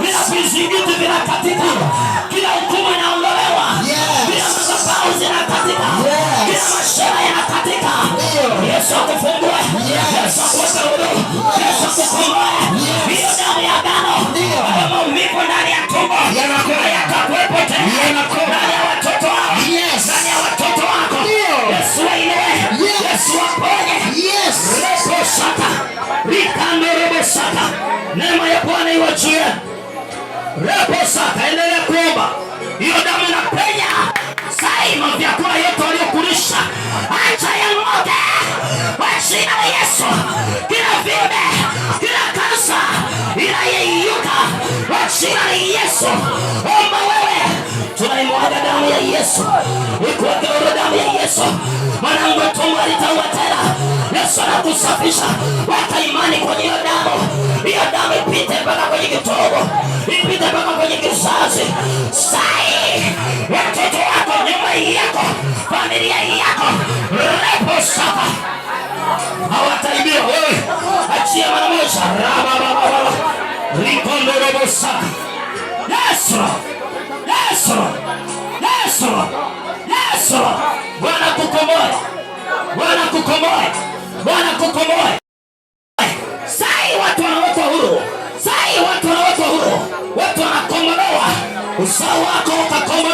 Kila vizingiti vinakatika, kila hukumu inaondolewa, kila madhabahu zinakatika, kila mashara yanakatika. Yesu akufungue, Yesu akuweke huru, Yesu akukomboe. Hiyo damu ya agano, hayo maumivu ndani ya tumbo hayatakuwepo tena, ndani ya watoto wako, ndani ya watoto wako. Yesu wainue, Yesu waponye. Repo sata, rikando robo sata. Neema ya Bwana iwajie. Repo sata, endelea kuomba. Hiyo damu inapenya. Saima vyakula yote waliokulisha, acha yang'oke kwa jina la Yesu. Kila vibe, kila kansa inayeyuka kwa jina la Yesu. Omba wewe, tunaimwaga damu ya Yesu, ikuweke huru damu ya Yesu. Mwanangu tumbo halitauma tena. Yesu anakusafisha. Weka imani kwenye hiyo damu. Hiyo damu ipite mpaka kwenye kitobo, ipite mpaka kwenye kizazi. Sai watoto wako, nyumba yako, familia yako, repo saba hawataibiwa. Wewe achia mara moja. Rabababa rikondo robo saba. Yesu, Yesu, Yesu, Yesu. Bwana kukomboe, Bwana kukomboe, Bwana kukomboe. Sai watu wanawekwa huru, sai watu wanawekwa huru, watu wanakombolewa. Uzao wako ukakombolewa.